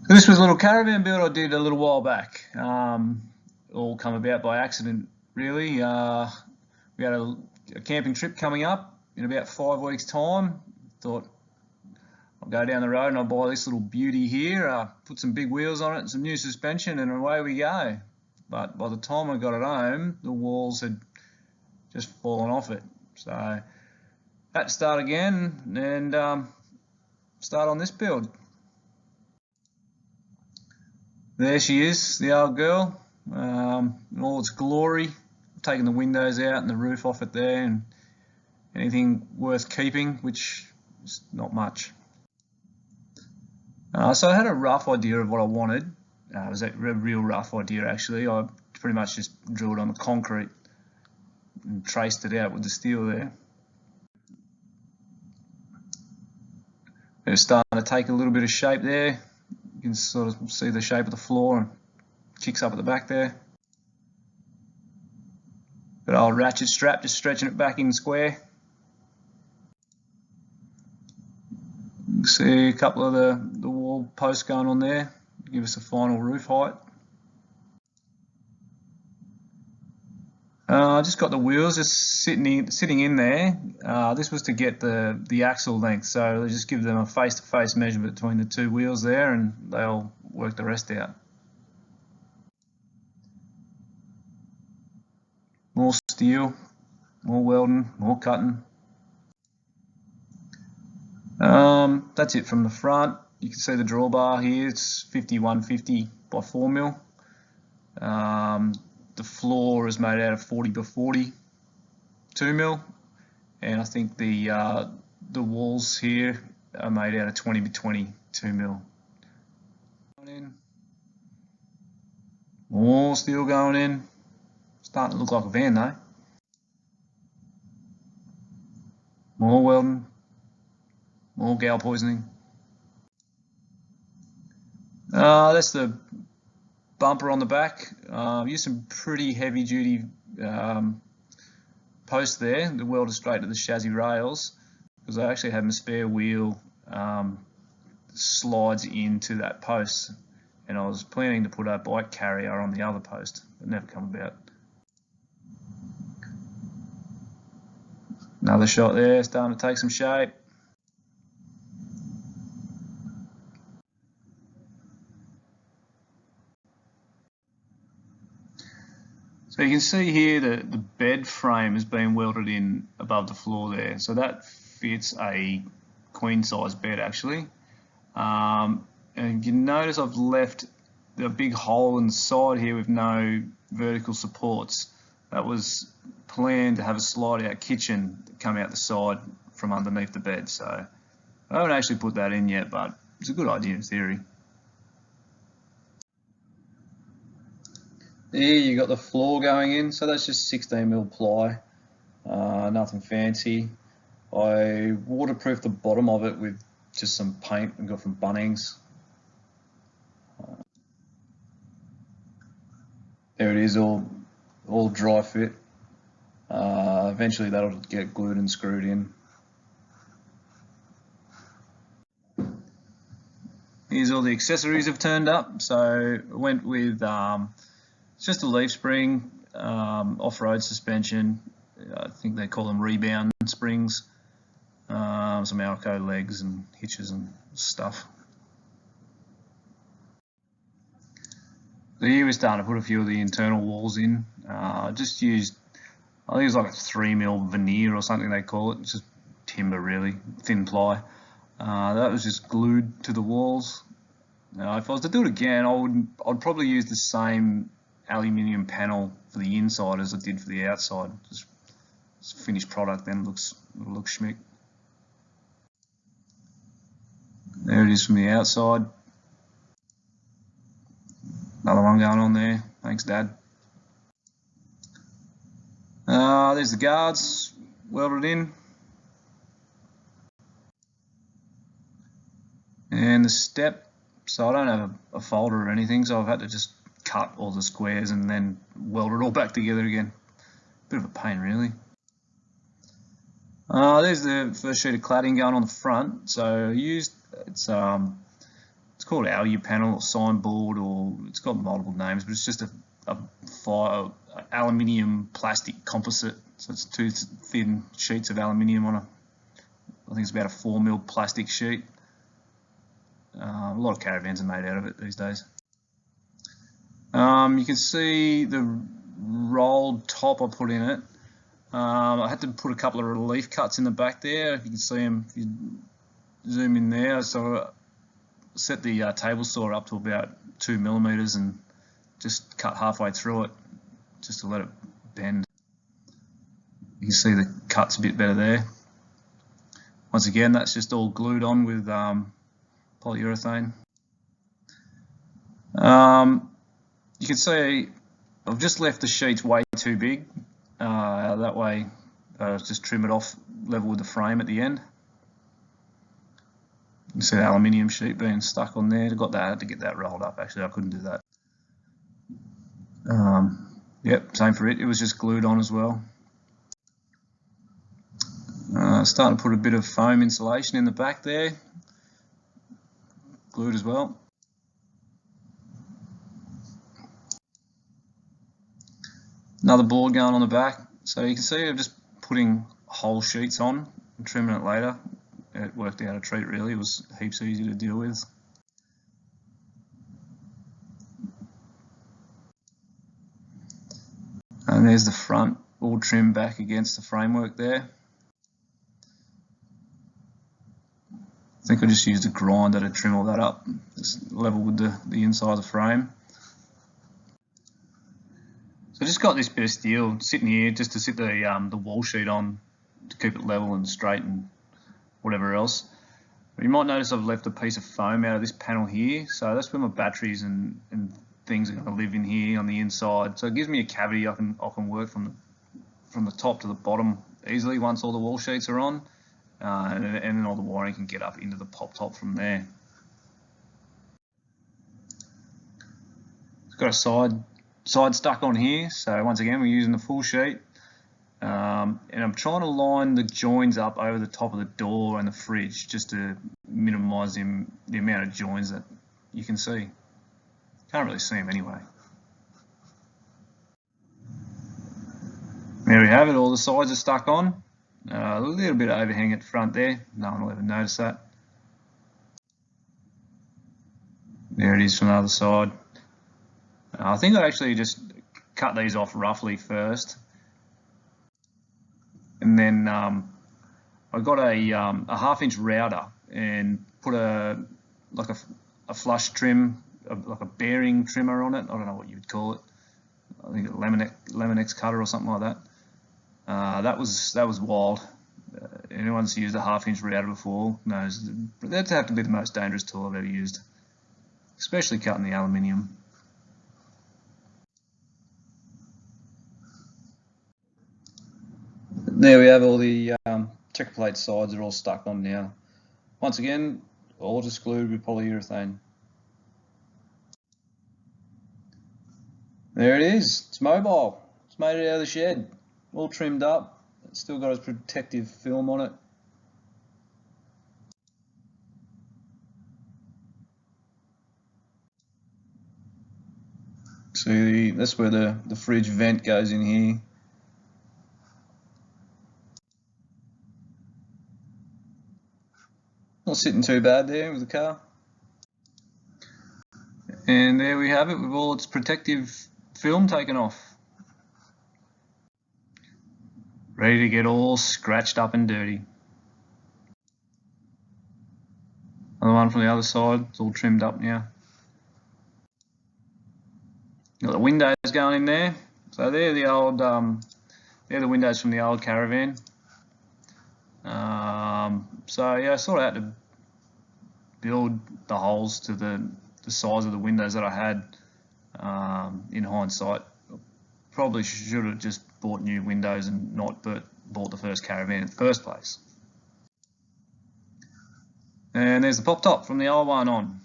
So this was a little caravan build I did a little while back. All come about by accident, really. We had a camping trip coming up in about 5 weeks' time. Thought I'll go down the road and I'll buy this little beauty here, put some big wheels on it and some new suspension, and away we go. But by the time I got it home, the walls had just fallen off it. So I had to start again and start on this build. There she is, the old girl, in all its glory. I've taken the windows out and the roof off it there, and anything worth keeping, which is not much. So I had a rough idea of what I wanted. It was a real rough idea actually. I pretty much just drilled on the concrete and traced it out with the steel there. It was starting to take a little bit of shape there. You can sort of see the shape of the floor and kicks up at the back there. Got old ratchet strap, just stretching it back in square. You can see a couple of the wall posts going on there, give us a final roof height. I just got the wheels just sitting in there. This was to get the axle length, so just give them a face-to-face measurement between the two wheels there, and they'll work the rest out. More steel, more welding, more cutting. That's it from the front. You can see the drawbar here. It's 5150 by 4mm. The floor is made out of 40 by 40 2mm, and I think the walls here are made out of 20 by 20 2mm. More steel going in. Starting to look like a van though. More welding. More gal poisoning. That's the bumper on the back. Used some pretty heavy duty posts there that welded straight to the chassis rails, because I actually had my spare wheel slides into that post, and I was planning to put a bike carrier on the other post. It never come about. Another shot there, starting to take some shape. So you can see here that the bed frame has been welded in above the floor there. So that fits a queen size bed actually. And you notice I've left a big hole in the side here with no vertical supports. That was planned to have a slide out kitchen come out the side from underneath the bed. So I haven't actually put that in yet, but it's a good idea in theory. There you got the floor going in, so that's just 16mm ply, nothing fancy. I waterproofed the bottom of it with just some paint I got from Bunnings. There it is, all dry fit. Eventually that'll get glued and screwed in. Here's all the accessories have turned up. So I went with just a leaf spring, off-road suspension. I think they call them rebound springs. Some Alco legs and hitches and stuff. So here we're starting to put a few of the internal walls in. Just used, I think it's like a 3mm veneer or something they call it. It's just timber really, thin ply. That was just glued to the walls. If I was to do it again, I'd probably use the same aluminium panel for the inside as I did for the outside. Just finished product, then looks schmick. There it is from the outside. Another one going on there. Thanks, Dad. There's the guards welded in, and the step. So I don't have a folder or anything, so I've had to just cut all the squares and then weld it all back together again. Bit of a pain really. There's the first sheet of cladding going on the front. So I used it's it's called algae panel or signboard, or it's got multiple names, but it's just a aluminium plastic composite. So it's two thin sheets of aluminium on I think it's about a 4mm plastic sheet. A lot of caravans are made out of it these days. You can see the rolled top I put in it. I had to put a couple of relief cuts in the back there. If you can see them, if you zoom in there. So I set the table saw up to about 2mm and just cut halfway through it, just to let it bend. You can see the cut's a bit better there. Once again, that's just all glued on with polyurethane. You can see I've just left the sheets way too big. That way, just trim it off level with the frame at the end. You can see the aluminium sheet being stuck on there. I had to get that rolled up. Actually, I couldn't do that. Yep, same for it. It was just glued on as well. Starting to put a bit of foam insulation in the back there. Glued as well. Another board going on the back. So you can see I'm just putting whole sheets on and trimming it later. It worked out a treat really. It was heaps easy to deal with. And there's the front all trimmed back against the framework there. I think I just used a grinder to trim all that up, just level with the inside of the frame. So I just got this bit of steel sitting here just to sit the wall sheet on to keep it level and straight and whatever else. But you might notice I've left a piece of foam out of this panel here, so that's where my batteries and things are going to live in here on the inside. So it gives me a cavity I can work from the top to the bottom easily once all the wall sheets are on. And then all the wiring can get up into the pop top from there. It's got a side stuck on here, so once again we're using the full sheet. And I'm trying to line the joins up over the top of the door and the fridge just to minimise the amount of joins that you can see. Can't really see them anyway. There we have it, all the sides are stuck on. A little bit of overhang at the front there, no one will ever notice that. There it is from the other side. I think I actually just cut these off roughly first, and then I got a 1/2-inch router and put a flush trim, like a bearing trimmer on it. I don't know what you would call it. I think a Laminex cutter or something like that. That was wild. Anyone who's used a 1/2-inch router before knows that'd have to be the most dangerous tool I've ever used, especially cutting the aluminium. There we have all the checker plate sides are all stuck on now. Once again, all just glued with polyurethane. There it is. It's mobile. It's made it out of the shed. All trimmed up. It's still got its protective film on it. See, that's where the fridge vent goes in here. Not sitting too bad there with the car. And there we have it with all its protective film taken off. Ready to get all scratched up and dirty. Another one from the other side, it's all trimmed up now. Got the windows going in there. So they're the old, they're the windows from the old Caravan. So yeah, I sort of had to build the holes to the size of the windows that I had. In hindsight, probably should have just bought new windows and not bought the first Caravan in the first place. And there's the pop top from the old one on.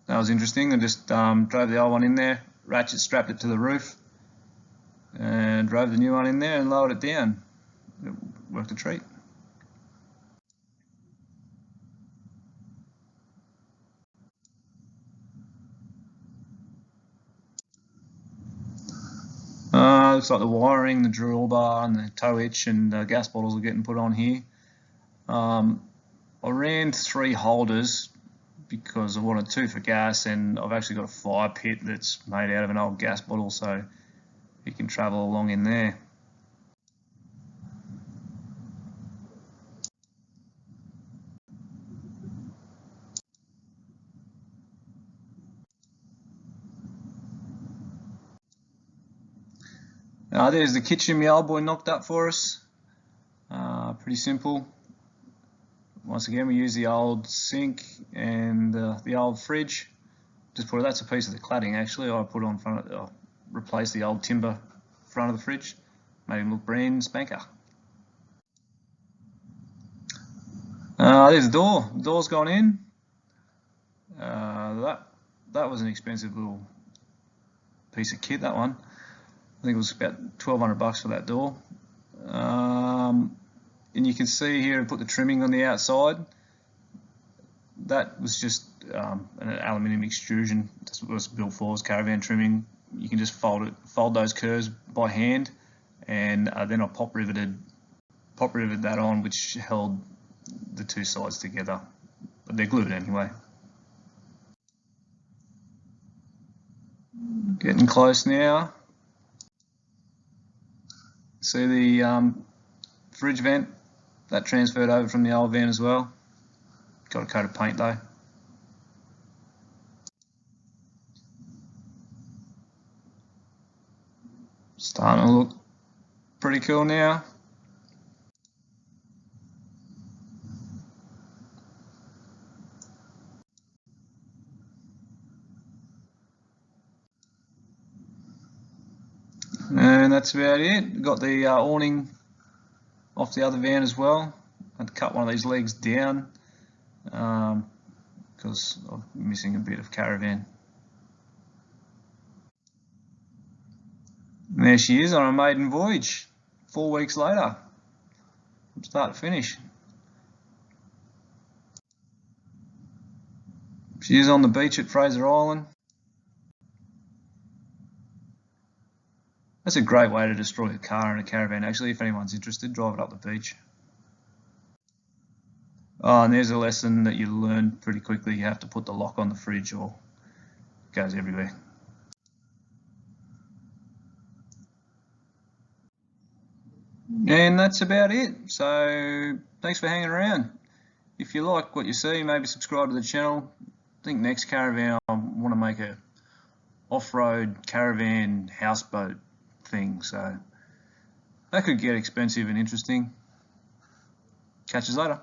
That was interesting. I just drove the old one in there, ratchet strapped it to the roof, and drove the new one in there and lowered it down. It worked a treat. looks like the wiring, the drill bar and the tow hitch and the gas bottles are getting put on here. I ran 3 holders because I wanted 2 for gas, and I've actually got a fire pit that's made out of an old gas bottle, so it can travel along in there. There's the kitchen my old boy knocked up for us. Pretty simple. Once again, we use the old sink and the old fridge. Just put that's a piece of the cladding actually. I put on front of, replaced the old timber front of the fridge, made him look brand spanker. There's the door. The door's gone in. That was an expensive little piece of kit. That one, I think it was about 1,200 bucks for that door. And you can see here I put the trimming on the outside. That was just an aluminium extrusion. That's what it was built for, was caravan trimming. You can just fold those curves by hand, and then I pop riveted that on, which held the 2 sides together. But they're glued anyway. Getting close now. See the fridge vent, that transferred over from the old van as well. Got a coat of paint though. Starting to look pretty cool now. And that's about it. Got the awning off the other van as well. I had to cut one of these legs down because I'm missing a bit of caravan. And there she is on a maiden voyage, 4 weeks later, from start to finish. She is on the beach at Fraser Island. That's a great way to destroy a car and a caravan actually. If anyone's interested, drive it up the beach. Oh, and there's a lesson that you learn pretty quickly. You have to put the lock on the fridge or it goes everywhere. And that's about it. So thanks for hanging around. If you like what you see, maybe subscribe to the channel. I think next caravan I want to make a off-road caravan houseboat thing, so that could get expensive and interesting. Catch you later.